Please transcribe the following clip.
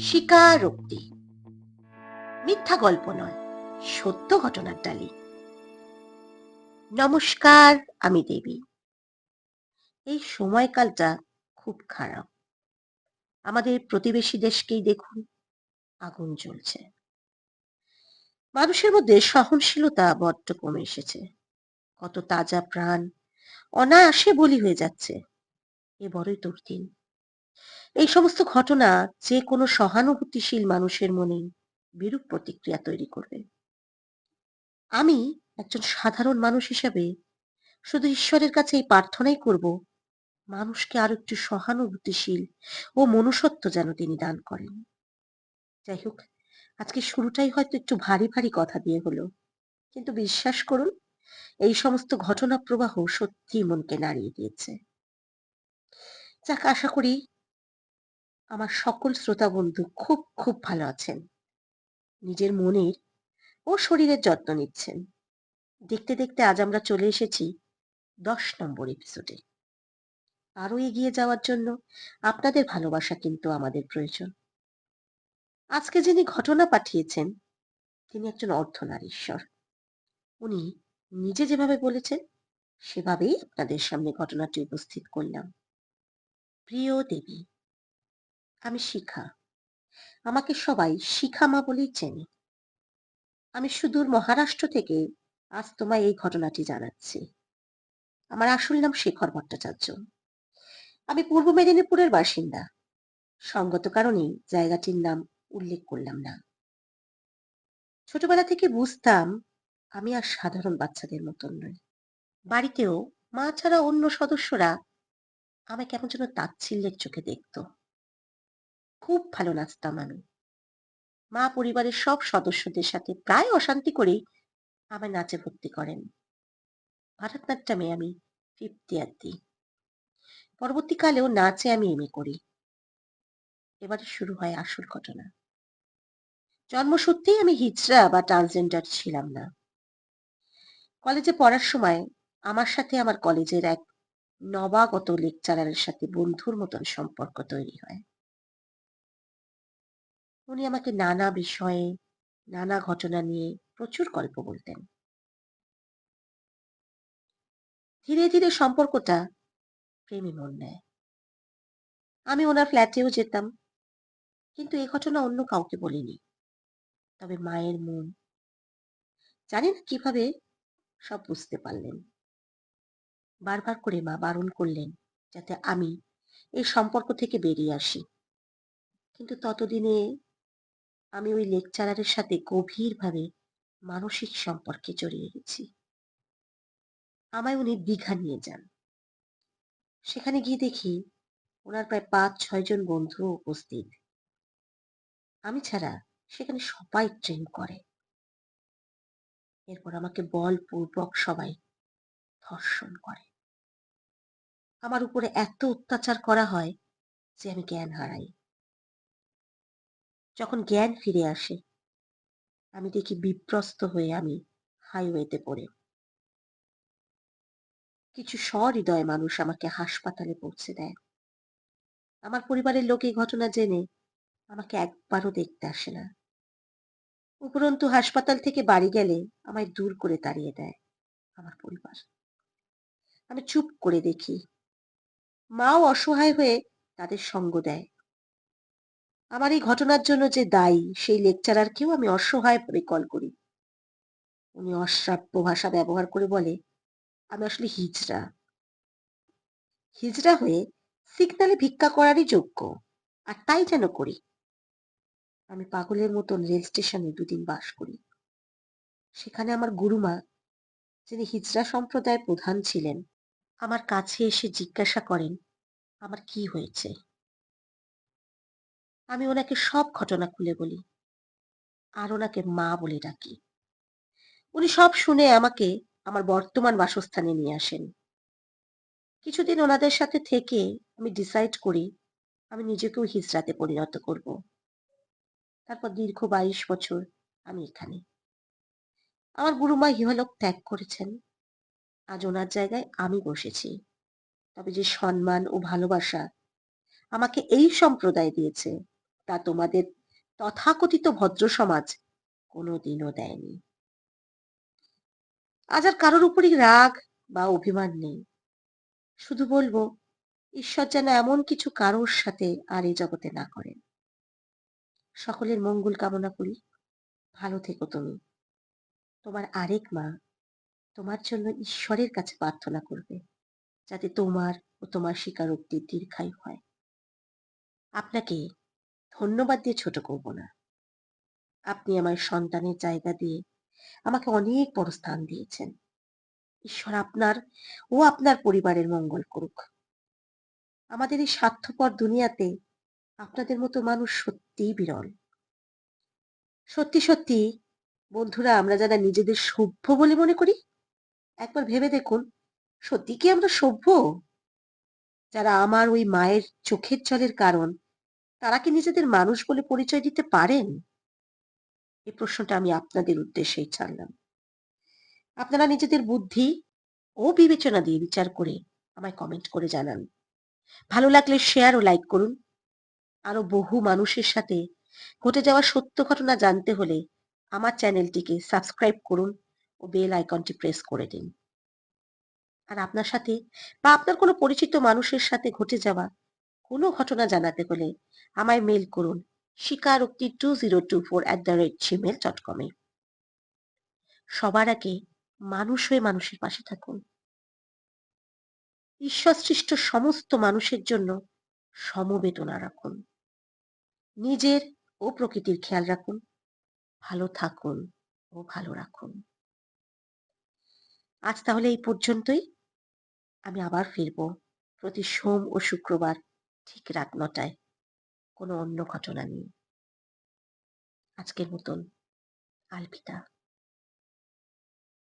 স্বীকারোক্তি মিথ্যা গল্প নয়, সত্য ঘটনার ডালি। নমস্কার, আমি দেবী। এই সময়কালটা খুব খারাপ। আমাদের প্রতিবেশী দেশকেই দেখুন, আগুন জ্বলছে। মানুষের মধ্যে সহনশীলতা বড্ড কমে এসেছে। কত তাজা প্রাণ অনায়াসে বলি হয়ে যাচ্ছে। এ বড়ই দুর্দিন। এই সমস্ত ঘটনা যে কোনো সহানুভূতিশীল মানুষের মনে বিরূপ প্রতিক্রিয়া তৈরি করবে। আমি একজন সাধারণ মানুষ হিসাবে শুধু ঈশ্বরের কাছে এই প্রার্থনাই করব, মানুষকে আরো একটু সহানুভূতিশীল ও মনুষ্যত্ব যেন তিনি দান করেন। যাই হোক, আজকে শুরুটাই হয়তো একটু ভারী ভারী কথা দিয়ে হলো, কিন্তু বিশ্বাস করুন, এই সমস্ত ঘটনা প্রবাহ সত্যিই মনকে নাড়িয়ে দিয়েছে। যাক, আশা করি আমার সকল শ্রোতা বন্ধু খুব খুব ভালো আছেন, নিজের মনের ও শরীরের যত্ন নিচ্ছেন। দেখতে দেখতে আজ আমরা চলে এসেছি 10 নম্বর এপিসোডে। আরো এগিয়ে যাওয়ার জন্য আপনাদের ভালোবাসা কিন্তু আমাদের প্রয়োজন। আজকে যিনি ঘটনা পাঠিয়েছেন, তিনি একজন অর্ধনারীশ্বর। উনি নিজে যেভাবে বলেছেন, সেভাবেই আপনাদের সামনে ঘটনাটি উপস্থিত করলাম। প্রিয় দেবী, আমি শিখা। আমাকে সবাই শিখা মা বলেই চেনে। আমি সুদূর মহারাষ্ট্র থেকে আজ তোমায় এই ঘটনাটি জানাচ্ছি। আমার আসল নাম শেখর ভট্টাচার্য। আমি পূর্ব মেদিনীপুরের বাসিন্দা। সঙ্গত কারণেই জায়গাটির নাম উল্লেখ করলাম না। ছোটবেলা থেকে বুঝতাম আমি আর সাধারণ বাচ্চাদের মতন নই। বাড়িতেও মা ছাড়া অন্য সদস্যরা আমায় কেমন যেন তাচ্ছিল্যের চোখে দেখত। খুব ভালো নাচতাম আমি। মা পরিবারের সব সদস্যদের সাথে প্রায় অশান্তি করেই আমায় নাচে ভর্তি করেন। ভারতনাট্যমে আমি ফিফথ ইয়ার দিই। পরবর্তীকালেও নাচে আমি এমএ করি। এবারে শুরু হয় আসল ঘটনা। জন্মসূত্রেই আমি হিজড়া বা ট্রান্সজেন্ডার ছিলাম না। কলেজে পড়ার সময় আমার সাথে আমার কলেজের এক নবাগত লেকচারারের সাথে বন্ধুর মতন সম্পর্ক তৈরি হয়। উনি আমাকে নানা বিষয়ে, নানা ঘটনা নিয়ে প্রচুর গল্প বলতেন। ধীরে ধীরে সম্পর্কটা প্রেমে মোড় নেয়। আমি ওনার ফ্ল্যাটেও যেতাম, কিন্তু এই ঘটনা অন্য কাউকে বলিনি। তবে মায়ের মন, জানি না কিভাবে, সব বুঝতে পারলেন। বারবার করে মা বারণ করলেন যাতে আমি এই সম্পর্ক থেকে বেরিয়ে আসি। কিন্তু ততদিনে আমি ওই লেকচারারের সাথে গভীরভাবে মানসিক সম্পর্কে জড়িয়ে গেছি। আমায় উনি দীঘা নিয়ে যান। সেখানে গিয়ে দেখি ওনার প্রায় 5-6 জন বন্ধু উপস্থিত। আমি ছাড়া সেখানে সবাই ট্রেন করে। এরপর আমাকে বলপূর্বক সবাই ধর্ষণ করে। আমার উপরে এত অত্যাচার করা হয় যে আমি জ্ঞান হারাই। যখন জ্ঞান ফিরে আসে, আমি দেখি বিপ্রস্ত হয়ে আমি হাইওয়েতে পড়ে। কিছু সহৃদয় মানুষ আমাকে হাসপাতালে পৌঁছে দেয়। আমার পরিবারের লোক এই ঘটনা জেনে আমাকে একবারও দেখতে আসে না। উপরন্তু হাসপাতাল থেকে বাড়ি গেলে আমায় দূর করে তাড়িয়ে দেয় আমার পরিবার। আমি চুপ করে দেখি। মাও অসহায় হয়ে তাদের সঙ্গ দেয়। আমার এই ঘটনার জন্য যে দায়ী সেই লেকচারারকেও আমি অসহায় ভাবে কল করি। উনি অশ্রাব্য ভাষা ব্যবহার করে বলে আমি আসলে হিজড়া। হিজড়া হয়ে সিগনালে ভিক্ষা করারই যোগ্য, আর তাই যেন করি। আমি পাগলের মতন রেল স্টেশনে 2 দিন বাস করি। সেখানে আমার গুরুমা, যিনি হিজড়া সম্প্রদায়ের প্রধান ছিলেন, আমার কাছে এসে জিজ্ঞাসা করেন আমার কি হয়েছে। আমি ওনাকে সব ঘটনা খুলে বলি, আর ওনাকে মা বলে ডাকি। উনি সব শুনে আমাকে আমার বর্তমান বাসস্থানে নিয়ে আসেন। কিছুদিন ওনাদের সাথে থেকে আমি ডিসাইড করি আমি নিজেকেও হিজড়াতে পরিণত করব। তারপর দীর্ঘ 22 বছর আমি এখানে। আমার গুরুমা ইহলোক ত্যাগ করেছেন। আজ ওনার জায়গায় আমি বসেছি। তবে যে সম্মান ও ভালোবাসা আমাকে এই সম্প্রদায় দিয়েছে, তা তোমাদের তথাকথিত ভদ্র সমাজ কোনোদিনও দেয়নি। আজ আর কারোর উপরই রাগ বা অভিমান নেই। শুধু বলবো, ঈশ্বর যেন এমন কিছু কারোর সাথে আর এই জগতে না করেন। সকলের মঙ্গল কামনা করি। ভালো থেকো তুমি। তোমার আরেক মা তোমার জন্য ঈশ্বরের কাছে প্রার্থনা করবে যাতে তোমার ও তোমার স্বীকারোক্তির দীর্ঘায়ু হয়। আপনাকে ধন্যবাদ দিয়ে ছোট করব না। আপনি আমার সন্তানের জায়গা দিয়ে আমাকে অনেক বড় স্থান দিয়েছেন। ঈশ্বর আপনার ও আপনার পরিবারের মঙ্গল করুক। আমাদের এই স্বার্থপর দুনিয়াতে আপনাদের মতো মানুষ সত্যিই বিরল। সত্যি সত্যি বন্ধুরা, আমরা যারা নিজেদের সভ্য বলে মনে করি, একবার ভেবে দেখুন, সত্যি কি আমরা সভ্য? যারা আমার ওই মায়ের চোখের জলের কারণ, তারা কি নিজেদের মানুষ বলে পরিচয় দিতে পারেন? এই প্রশ্নটা আমি আপনাদের উদ্দেশ্যেই ছাড়লাম। আপনারা নিজেদের বুদ্ধি ও বিবেচনা দিয়ে বিচার করে আমায় কমেন্ট করে জানান। ভালো লাগলে শেয়ার ও লাইক করুন। আরো বহু মানুষের সাথে ঘটে যাওয়া সত্য ঘটনা জানতে হলে আমার চ্যানেলটিকে সাবস্ক্রাইব করুন ও বেল আইকনটি প্রেস করে দিন। আর আপনার সাথে বা আপনার কোনো পরিচিত মানুষের সাথে ঘটে যাওয়া কোনো ঘটনা জানাতে হলে আমায় মেল করুন স্বীকারোক্তি2024@gmail.com এ। সবার আগে মানুষ হয়ে মানুষের পাশে থাকুন। ঈশ্বর সৃষ্ট সমস্ত মানুষের জন্য সমবেদনা রাখুন। নিজের ও প্রকৃতির খেয়াল রাখুন। ভালো থাকুন ও ভালো রাখুন। আজ তাহলে এই পর্যন্তই। আমি আবার ফিরবো প্রতি সোম ও শুক্রবার ঠিক রাত ৯টায় কোনো অন্য ঘটনা নিয়ে। আজকের মতন আলবিদা।